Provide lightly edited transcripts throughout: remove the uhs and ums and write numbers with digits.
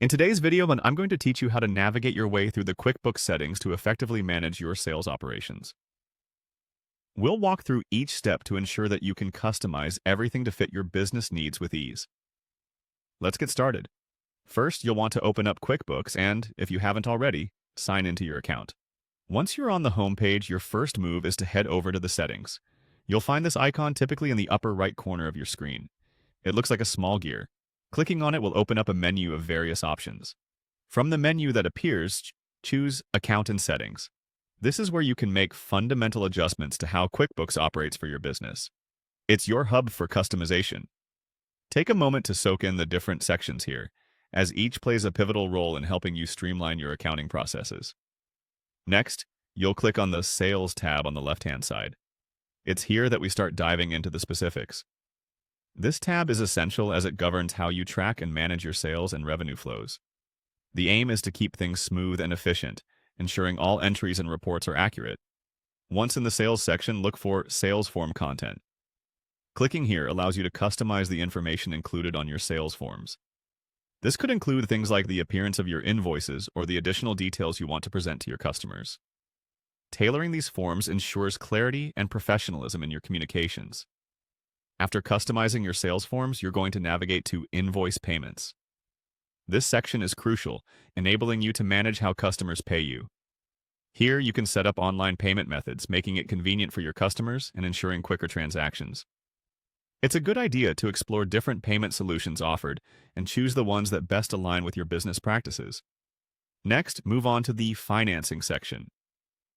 In today's video, I'm going to teach you how to navigate your way through the QuickBooks settings to effectively manage your sales operations. We'll walk through each step to ensure that you can customize everything to fit your business needs with ease. Let's get started. First, you'll want to open up QuickBooks and, if you haven't already, sign into your account. Once you're on the home page, your first move is to head over to the settings. You'll find this icon typically in the upper right corner of your screen. It looks like a small gear. Clicking on it will open up a menu of various options. From the menu that appears, choose Account and Settings. This is where you can make fundamental adjustments to how QuickBooks operates for your business. It's your hub for customization. Take a moment to soak in the different sections here, as each plays a pivotal role in helping you streamline your accounting processes. Next, you'll click on the Sales tab on the left-hand side. It's here that we start diving into the specifics. This tab is essential as it governs how you track and manage your sales and revenue flows. The aim is to keep things smooth and efficient, ensuring all entries and reports are accurate. Once in the sales section, look for Sales Form content. Clicking here allows you to customize the information included on your sales forms. This could include things like the appearance of your invoices or the additional details you want to present to your customers. Tailoring these forms ensures clarity and professionalism in your communications. After customizing your sales forms, you're going to navigate to Invoice Payments. This section is crucial, enabling you to manage how customers pay you. Here, you can set up online payment methods, making it convenient for your customers and ensuring quicker transactions. It's a good idea to explore different payment solutions offered and choose the ones that best align with your business practices. Next, move on to the Financing section.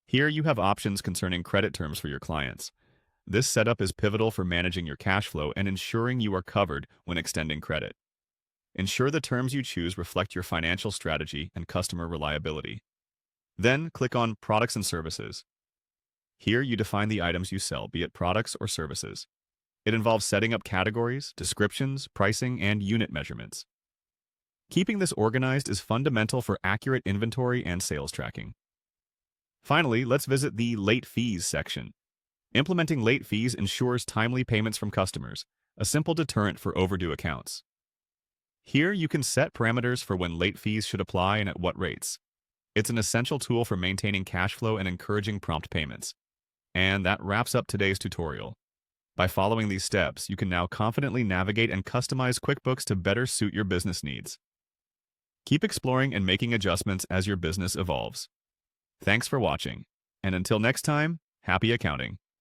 Here, you have options concerning credit terms for your clients. This setup is pivotal for managing your cash flow and ensuring you are covered when extending credit. Ensure the terms you choose reflect your financial strategy and customer reliability. Then, click on Products and Services. Here, you define the items you sell, be it products or services. It involves setting up categories, descriptions, pricing, and unit measurements. Keeping this organized is fundamental for accurate inventory and sales tracking. Finally, let's visit the Late Fees section. Implementing late fees ensures timely payments from customers, a simple deterrent for overdue accounts. Here, you can set parameters for when late fees should apply and at what rates. It's an essential tool for maintaining cash flow and encouraging prompt payments. And that wraps up today's tutorial. By following these steps, you can now confidently navigate and customize QuickBooks to better suit your business needs. Keep exploring and making adjustments as your business evolves. Thanks for watching, and until next time, happy accounting.